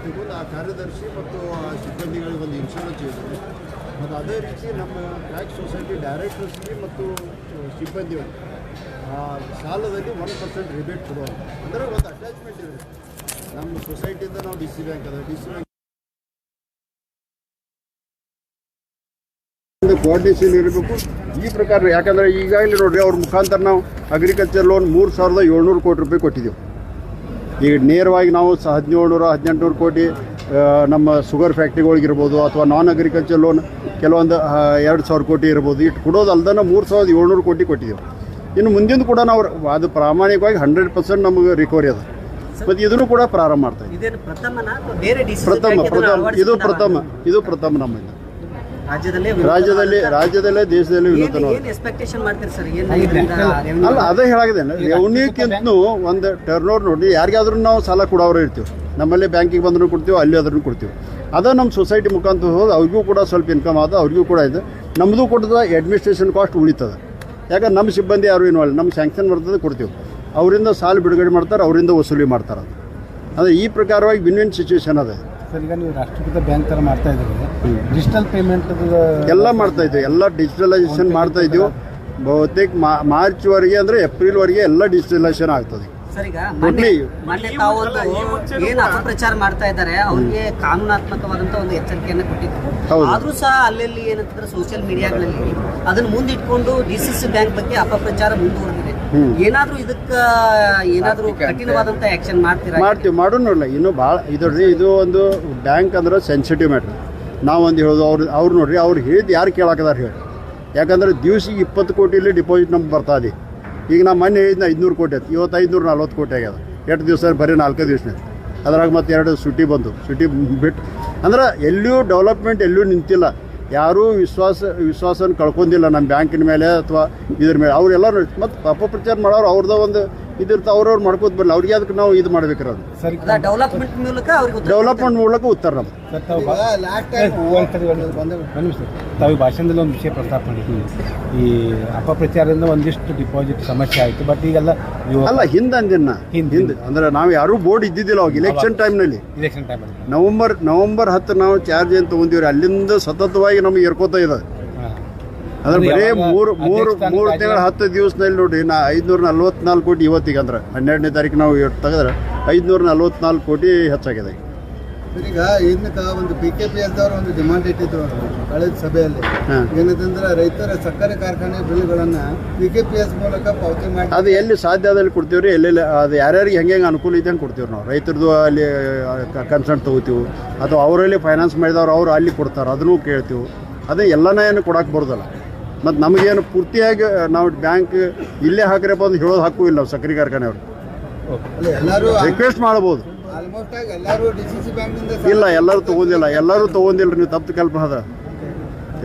ತಗೊಂಡು ಆ ಕಾರ್ಯದರ್ಶಿ ಮತ್ತು ಆ ಸಿಬ್ಬಂದಿಗಳಿಗೆ ಒಂದು ಇನ್ಶೂರೆನ್ಸ್ ಇದೆ. ಮತ್ತು ಅದೇ ರೀತಿ ನಮ್ಮ ಟ್ಯಾಕ್ಸ್ ಸೊಸೈಟಿ ಡೈರೆಕ್ಟರ್ಸ್ಗೆ ಮತ್ತು ಸಿಬ್ಬಂದಿಗಳಿಗೆ ಸಾಲದಲ್ಲಿ 1% ರಿಬೇಟ್ ಕೊಡುವ ಅಂದರೆ ಒಂದು ಅಟ್ಯಾಚ್ಮೆಂಟ್ ಇದೆ. ನಮ್ಮ ಸೊಸೈಟಿಯಿಂದ ನಾವು ಡಿ ಸಿ ಬ್ಯಾಂಕ್ ಅದ, ಡಿ ಸಿ ಬ್ಯಾಂಕ್ ಕೋಆರ್ಡಿನೇಷನ್ ಇರಬೇಕು ಈ ಪ್ರಕಾರ. ಯಾಕಂದರೆ ಈಗಾಗಲೇ ನೋಡಿರಿ ಅವ್ರ ಮುಖಾಂತರ ನಾವು ಅಗ್ರಿಕಲ್ಚರ್ ಲೋನ್ 3,700 ಕೋಟಿ ರೂಪಾಯಿ ಕೊಟ್ಟಿದ್ದೆವು. ಈಗ ನೇರವಾಗಿ ನಾವು 1700-1800 ಕೋಟಿ ನಮ್ಮ ಶುಗರ್ ಫ್ಯಾಕ್ಟ್ರಿಗಳಿಗಿರ್ಬೋದು ಅಥವಾ ನಾನ್ ಅಗ್ರಿಕಲ್ಚರ್ ಲೋನ್ ಕೆಲವೊಂದು 2,000 ಕೋಟಿ ಇರ್ಬೋದು. ಇಟ್ಟು ಕೊಡೋದು ಅಲ್ದನ 3,700 ಕೋಟಿ ಕೊಟ್ಟಿದ್ದೆವು. ಇನ್ನು ಮುಂದಿನ ಕೂಡ ನಾವು ಅದು ಪ್ರಾಮಾಣಿಕವಾಗಿ 100% ನಮಗೆ ರಿಕವರಿ ಅದ. ಮತ್ತು ಇದನ್ನು ಕೂಡ ಪ್ರಾರಂಭ ಮಾಡ್ತಾ ಇದ್ದೀವಿ. ಇದು ಪ್ರಥಮ ನಮ್ಮಿಂದ ರಾಜ್ಯದಲ್ಲೇ ದೇಶದಲ್ಲಿ ವಿನೂತನ. ಅಲ್ಲ ಅದೇ ಹೇಳಾಗಿದೆ, ರೆವೆನ್ಯೂಕ್ಕಿಂತ ಒಂದು ಟರ್ನ್ ಓವರ್ ನೋಡಿ. ಯಾರಿಗಾದ್ರೂ ನಾವು ಸಾಲ ಕೊಡೋರು ಇರ್ತೀವಿ, ನಮ್ಮಲ್ಲಿ ಬ್ಯಾಂಕಿಗೆ ಬಂದರೂ ಕೊಡ್ತೀವಿ, ಅಲ್ಲಿ ಆದ್ರೂ ಕೊಡ್ತೀವಿ. ಅದೇ ನಮ್ಮ ಸೊಸೈಟಿ ಮುಖಾಂತರ ಹೋಗಿ ಅವ್ರಿಗೂ ಕೂಡ ಸ್ವಲ್ಪ ಇನ್ಕಮ್ ಆದ, ಅವ್ರಿಗೂ ಕೂಡ ಇದೆ. ನಮ್ಮದು ಕೊಟ್ಟದ ಅಡ್ಮಿನಿಸ್ಟ್ರೇಷನ್ ಕಾಸ್ಟ್ ಉಳಿತದೆ. ಯಾಕಂದ್ರೆ ನಮ್ಮ ಸಿಬ್ಬಂದಿ ಯಾರು ಇನ್ವಾಲ್ವ್, ನಮ್ಮ ಸ್ಯಾಂಕ್ಷನ್ ಬರ್ತದೆ ಕೊಡ್ತೀವಿ, ಅವರಿಂದ ಸಾಲ ಬಿಡುಗಡೆ ಮಾಡ್ತಾರೆ, ಅವರಿಂದ ವಸೂಲಿ ಮಾಡ್ತಾರೆ. ಅದೇ ಈ ಪ್ರಕಾರವಾಗಿ ವಿನ್-ವಿನ್ ಸಿಚುವೇಶನ್ ಅದೇ. ಸರ್, ಈಗ ನೀವು ರಾಷ್ಟ್ರೀಕೃತ ಬ್ಯಾಂಕ್ ಥರ ಮಾಡ್ತಾ ಇದ್ದೀರಿ, ಡಿಜಿಟಲ್ ಪೇಮೆಂಟ್ ಎಲ್ಲ ಮಾಡ್ತಾ ಇದ್ದೀವಿ, ಎಲ್ಲ ಡಿಜಿಟಲೈಸೇಷನ್ ಮಾಡ್ತಾ ಇದ್ದೀವಿ. ಬಹುತೇಕ ಮಾರ್ಚ್ವರೆಗೆ ಅಂದರೆ ಏಪ್ರಿಲ್ವರೆಗೆ ಎಲ್ಲ ಡಿಜಿಟಲೈಸೇಷನ್ ಆಗ್ತದೆ. ಸರ್, ಈಗ ಮೊನ್ನೆ ತಾವು ಏನು ಅಪಪ್ರಚಾರ ಮಾಡ್ತಾ ಇದ್ದಾರೆ ಅವ್ರಿಗೆ ಕಾನೂನಾತ್ಮಕವಾದಂತ ಒಂದು ಎಚ್ಚರಿಕೆಯನ್ನು ಕೊಟ್ಟಿದ್ರು. ಆದ್ರೂ ಸಹ ಅಲ್ಲಲ್ಲಿ ಏನಂತಂದ್ರೆ ಸೋಷಿಯಲ್ ಮೀಡಿಯಾಗಳಲ್ಲಿ ಅದನ್ನ ಮುಂದಿಟ್ಕೊಂಡು DCC ಬ್ಯಾಂಕ್ ಬಗ್ಗೆ ಅಪಪ್ರಚಾರ ಮುಂದುವರೆದಿದೆ. ಏನಾದ್ರೂ ಏನಾದ್ರೂ ಕಠಿಣವಾದಂತ ಆಕ್ಷನ್ ಮಾಡ್ತೀವಿ ಮಾಡೋಣ. ಇನ್ನು ಭಾಳ ಇದು ಒಂದು ಬ್ಯಾಂಕ್ ಅಂದ್ರೆ ಸೆನ್ಸಿಟಿವ್ ಮ್ಯಾಟ್ರ್. ನಾವೊಂದು ಹೇಳೋದು ಅವ್ರು ನೋಡ್ರಿ, ಅವ್ರು ಹೇಳಿದ್ದು ಯಾರು ಕೇಳಾಕದಾರ ಹೇಳಿ. ಯಾಕಂದ್ರೆ ದಿವ್ಸಿಗೆ 20 ಕೋಟಿಲಿ ಡಿಪಾಸಿಟ್ ನಮ್ಗೆ ಬರ್ತಾ ಇದೆ. ಈಗ ನಾ ಮೊನ್ನೆ ಹೇಳಿದ್ನ 500 ಕೋಟಿ ಆಯ್ತು, ಇವತ್ತು 540 ಕೋಟಿ ಆಗ್ಯದ. 8 ದಿವಸ ಬರೀ 4 ದಿವಸನೇ. ಅದ್ರಾಗ ಮತ್ತೆ 2 ಸುಟಿ ಬಂದು, ಸುಟಿ ಬಿಟ್ಟು ಅಂದ್ರೆ ಎಲ್ಲಿಯೂ ಡೆವಲಪ್ಮೆಂಟ್ ಎಲ್ಲೂ ನಿಂತಿಲ್ಲ. ಯಾರೂ ವಿಶ್ವಾಸನ ಕಳ್ಕೊಂಡಿಲ್ಲ ನಮ್ಮ ಬ್ಯಾಂಕಿನ ಮೇಲೆ ಅಥವಾ ಇದ್ರ ಮೇಲೆ. ಅವರೆಲ್ಲರೂ ಮತ್ತು ಅಪಪ್ರಚಾರ ಮಾಡೋರು ಅವ್ರದ್ದು ಒಂದು ಇದಿರ್ತ ಅವ್ರವ್ರು ಮಾಡ್ಕೋತ ಬರಲ್ಲ. ಅವ್ರಿಗೆ ಅದಕ್ಕೆ ನಾವು ಇದು ಮಾಡ್ಬೇಕಿರೋದು ಡೆವಲಪ್ಮೆಂಟ್ ಮೂಲಕ ಉತ್ತರ ನಮ್ದು. ತಾವು ಭಾಷಣದಲ್ಲಿ ಒಂದು ವಿಷಯ ಪ್ರಸ್ತಾಪ ಮಾಡಿದ್ವಿ, ಈ ಅಪಪ್ರಚಾರದಿಂದ ಒಂದಿಷ್ಟು ಡಿಪಾಸಿಟ್ ಸಮಸ್ಯೆ ಆಯಿತು. ಬಟ್ ಈಗೆಲ್ಲ ಅಲ್ಲ ಹಿಂದೆ ಅಂದ್ರೆ ನಾವು ಯಾರೂ ಬೋರ್ಡ್ ಇದ್ದಿದ್ದಿಲ್ಲ ಅವಾಗ ಇಲೆಕ್ಷನ್ ಟೈಮ್ನಲ್ಲಿ. ನವಂಬರ್ 10 ನಾವು ಚಾರ್ಜ್ ಏನು ತೊಗೊಂಡಿವ್ರಿ, ಅಲ್ಲಿಂದ ಸತತವಾಗಿ ನಮಗೆ ಏರ್ಕೋತಾ ಇದೆ. ಅಂದ್ರೆ ಬರೀ ಮೂರು ತಿಂಗಳ 10 ದಿವಸದಲ್ಲಿ ನೋಡ್ರಿ, 544 ಕೋಟಿ ಇವತ್ತಿಗೆ ಅಂದ್ರೆ 12ನೇ ತಾರೀಕು ನಾವು ತೆಗೆದ್ರೆ 544 ಕೋಟಿ ಹೆಚ್ಚಾಗಿದೆ. ಈಗ ಇದಕ್ಕೆ ಒಂದು PKPS ಅವ್ರ ಒಂದು ಡಿಮಾಂಡ್ ಇಟ್ಟಿದ್ರು ಕಳೆದ ಸಭೆಯಲ್ಲಿ. ಏನಂತಂದ್ರೆ ರೈತರ ಸಕ್ಕರೆ ಕಾರ್ಖಾನೆ ಬಿಲ್ಗಳನ್ನು PKPS ಮೂಲಕ ಪಾವತಿ ಮಾಡಿ ಅದು ಎಲ್ಲಿ ಸಾಧ್ಯ ಆದಲ್ಲಿ ಕೊಡ್ತೀವ್ರಿ, ಎಲ್ಲೆಲ್ಲಿ ಅದು ಯಾರ್ಯಾರಿಗೆ ಹೆಂಗೆ ಅನುಕೂಲ ಇದೆ ಹಂಗೆ ಕೊಡ್ತೀವಿ ನಾವು. ರೈತರದ್ದು ಅಲ್ಲಿ ಕನ್ಸಲ್ಟ್ ತೊಗೋತೀವಿ, ಅಥವಾ ಅವರಲ್ಲಿ ಫೈನಾನ್ಸ್ ಮಾಡಿದವ್ರು ಅವ್ರು ಅಲ್ಲಿ ಕೊಡ್ತಾರೆ, ಅದನ್ನು ಕೇಳ್ತೀವಿ. ಅದೇ ಎಲ್ಲನ ಏನು ಕೊಡಕ್ಕೆ ಬರೋದಲ್ಲ. ಮತ್ತು ನಮಗೇನು ಪೂರ್ತಿಯಾಗಿ ನಾವು ಬ್ಯಾಂಕ್ ಇಲ್ಲೇ ಹಾಕ್ರಪ್ಪ ಅಂತ ಹೇಳೋದು ಹಾಕೂ ಇಲ್ಲ. ನಾವು ಸಕ್ಕರೆ ಕಾರ್ಖಾನೆಯವ್ರು ಎಲ್ಲರೂ ರಿಕ್ವೆಸ್ಟ್ ಮಾಡ್ಬೋದು. ಆಲ್ಮೋಸ್ಟ್ ಆಗಿ ಎಲ್ಲರೂ DCC ಬ್ಯಾಂಕ್ನಿಂದ ಇಲ್ಲ, ಎಲ್ಲರೂ ತೊಗೊಂಡಿಲ್ಲ. ನೀವು ತಪ್ಪು ಕಲ್ಪನೆ ಅದ.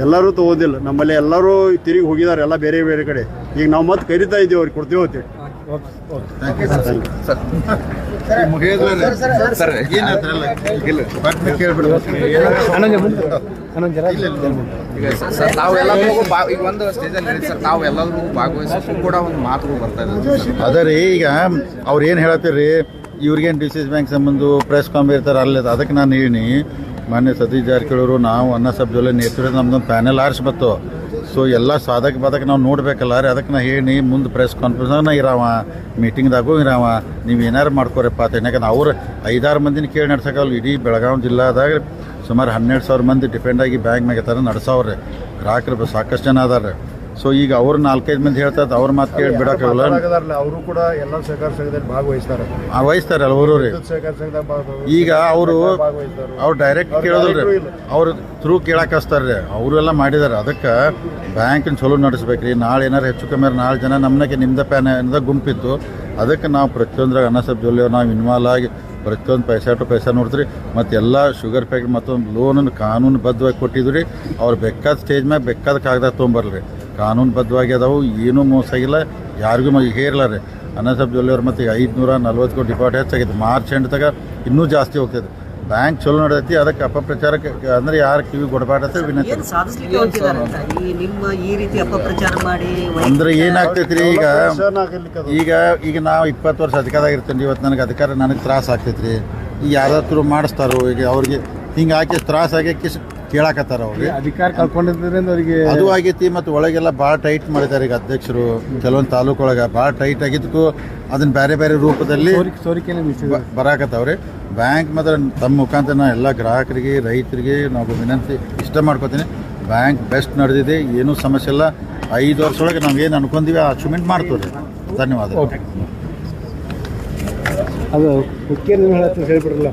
ಎಲ್ಲರೂ ತೊಗೊಂಡಿಲ್ಲ. ನಮ್ಮಲ್ಲಿ ಎಲ್ಲರೂ ತಿರುಗಿ ಹೋಗಿದ್ದಾರೆ, ಎಲ್ಲ ಬೇರೆ ಬೇರೆ ಕಡೆ. ಈಗ ನಾವು ಮತ್ತೆ ಕರಿತಾ ಇದ್ದೀವಿ, ಅವ್ರಿಗೆ ಕೊಡ್ತೀವಿ ಅಂತೇಳಿ. ಅದೇ ರೀ, ಈಗ ಅವ್ರು ಏನು ಹೇಳತ್ತೀರಿ, ಇವ್ರಿಗೇನು DCC ಬ್ಯಾಂಕ್ ಸಂಬಂಧ ಪ್ರೆಸ್ ಕಾಂಬ್ ಇರ್ತಾರೆ ಅಲ್ಲೇ. ಅದಕ್ಕೆ ನಾನು ಹೇಳಿ ಮಾನ್ಯ ಸತೀಶ್ ಜಾರಕಿಹೊಳಿ ನಾವು ಅನ್ನ ಸಬ್ ಜೊಲೆ ನೇತೃತ್ವದ ನಮ್ದೊಂದು ಪ್ಯಾನೆಲ್ ಆರಿಸಿ ಬತ್ತು. ಸೊ ಎಲ್ಲ ಸಾಧಕ ಬಾಧಕ ನಾವು ನೋಡ್ಬೇಕಲ್ಲ ರೀ. ಅದಕ್ಕೆ ನಾ ಹೇಳಿ ಮುಂದೆ ಪ್ರೆಸ್ ಕಾನ್ಫರೆನ್ಸ್ನಾಗ ಇರಾವ, ಮೀಟಿಂಗ್ದಾಗೂ ಇರಾವ, ನೀವು ಏನಾರು ಮಾಡ್ಕೋರಪ್ಪ ಅಂತ. ಯಾಕಂದ್ರೆ ಅವ್ರು 5-6 ಮಂದಿನ ಕೇಳಿ ನಡ್ಸೋಕ್ಕಲ್ಲ. ಇಡೀ ಬೆಳಗಾವಿ ಜಿಲ್ಲಾದಾಗ ಸುಮಾರು 12,000 ಮಂದಿ ಡಿಪೆಂಡ್ ಆಗಿ ಬ್ಯಾಂಕ್ ಮ್ಯಾಗ ಥರ ನಡ್ಸವ್ರೆ. ಗ್ರಾಹಕರು ಸಾಕಷ್ಟು ಜನ ಅದಾರೆ. ಸೊ ಈಗ ಅವ್ರು 4-5 ಮಂದಿ ಹೇಳ್ತಾರೆ, ಅವ್ರ ಮಾತು ಕೇಳಿ ಬಿಡೋಕ್ಕಾಗಲ್ಲ. ಅವರು ಕೂಡ ಎಲ್ಲ ಸಹಕಾರ ಸಂಘದಲ್ಲಿ ವಹಿಸ್ತಾರೆ ಅವರು ರೀ. ಈಗ ಅವ್ರು ಡೈರೆಕ್ಟ್ ಕೇಳೋದಿಲ್ಲ ರೀ, ಅವ್ರು ಥ್ರೂ ಕೇಳಕ್ಕೆ ಹಚ್ತಾರೆ ರೀ. ಅವರು ಎಲ್ಲ ಮಾಡಿದ್ದಾರೆ. ಅದಕ್ಕೆ ಬ್ಯಾಂಕಿನ ಚಲೋ ನಡೆಸ್ಬೇಕು ರೀ. ನಾಳೆ ಏನಾರು ಹೆಚ್ಚು ಕಮ್ಮಿ ನಾಳೆ ಜನ ನಮ್ಮನೆಗೆ ನಿಮ್ದ ಪ್ಯಾನ್ದಾಗ ಗುಂಪಿತ್ತು. ಅದಕ್ಕೆ ನಾವು ಪ್ರತಿಯೊಂದ್ರಾಗ ಅನ್ನ ಸಬ್ ಜೊಲ್ಲೆ ನಾವು ಇನ್ವಾಲ್ವ್ ಆಗಿ ಪ್ರತಿಯೊಂದು ಪೈಸಾ ನೋಡ್ತೀರಿ. ಮತ್ತು ಎಲ್ಲ ಶುಗರ್ ಫ್ಯಾಕ್ಟ್ರಿ ಮತ್ತೊಂದು ಲೋನನ್ನು ಕಾನೂನುಬದ್ಧವಾಗಿ ಕೊಟ್ಟಿದ್ವಿ ರೀ. ಅವ್ರು ಬೇಕಾದ ಸ್ಟೇಜ್ ಮ್ಯಾಗ ಬೇಕಾದ ಕಾಗದ ತೊಗೊಂಬರ್ಲಿ. ಕಾನೂನುಬದ್ಧವಾಗಿ ಅದಾವು, ಏನೂ ಮೋಸ ಆಗಿಲ್ಲ, ಯಾರಿಗೂ ಹೇರಿಲ್ಲ ರೀ. ಅನ್ನ ಸಬ್ ಜೊಲ್ಲೆ ಅವ್ರು ಮತ್ತು 540 ಕೋಟಿ ಡಿಪಾಸಿಟ್ ಹೆಚ್ಚಾಗಿದೆ. ಮಾರ್ಚ್ ಎಂಡ್ದಾಗ ಇನ್ನೂ ಜಾಸ್ತಿ ಹೋಗ್ತದೆ. ಬ್ಯಾಂಕ್ ಚಲೋ ನಡೆದೈತಿ. ಅದಕ್ಕೆ ಅಪಪ್ರಚಾರಕ್ಕೆ ಅಂದರೆ ಯಾರು ಕಿವಿ ಕೊಡಬಾರ್ದು ವಿನಂತಿ. ಅಂದ್ರೆ ಏನಾಗ್ತೈತಿ ರೀ, ಈಗ ನಾವು 20 ವರ್ಷ ಅಧಿಕಾರದಾಗ ಇರ್ತೀನಿ. ಇವತ್ತು ನನಗೆ ತ್ರಾಸ ಆಗ್ತೈತಿ ರೀ. ಈಗ ಯಾರಾದ್ರೂ ಮಾಡಿಸ್ತಾರೋ ಈಗ ಅವ್ರಿಗೆ ಹಿಂಗೆ ಹಾಕಿ ತ್ರಾಸಾಗಿ ಕೇಳಾಕತ್ತಾರ ಅವ್ರಿಗೆ. ಅಧಿಕಾರ ಕಳ್ಕೊಂಡಿದ್ದರಿಂದ ಅವರಿಗೆ ಅದು ಆಗೈತಿ. ಮತ್ತು ಒಳಗೆಲ್ಲ ಭಾಳ ಟೈಟ್ ಮಾಡಿದ್ದಾರೆ ಈಗ ಅಧ್ಯಕ್ಷರು. ಕೆಲವೊಂದು ತಾಲೂಕೊಳಗೆ ಭಾಳ ಟೈಟ್ ಆಗಿದ್ದಕ್ಕೂ ಅದನ್ನ ಬೇರೆ ಬೇರೆ ರೂಪದಲ್ಲಿ ಸೋರಿಕೆನೇ ಬರಾಕತ್ತವ್ರಿ. ಬ್ಯಾಂಕ್ ಮಾತ್ರ ತಮ್ಮ ಮುಖಾಂತರ ನಾ ಎಲ್ಲ ಗ್ರಾಹಕರಿಗೆ ರೈತರಿಗೆ ನಾವು ವಿನಂತಿ ಇಷ್ಟ ಮಾಡ್ಕೋತೀನಿ, ಬ್ಯಾಂಕ್ ಬೆಸ್ಟ್ ನಡೆದಿದೆ, ಏನೂ ಸಮಸ್ಯೆ ಇಲ್ಲ. 5 ವರ್ಷದೊಳಗೆ ನಾವು ಏನು ಅನ್ಕೊಂತೀವಿ ಅಚೀವ್ಮೆಂಟ್ ಮಾಡ್ತೀವಿ. ಧನ್ಯವಾದ. ಅದು ಕುಕ್ಕೇರಿ ಹೇಳ್ಬಿಡ್ರಲ್ಲ.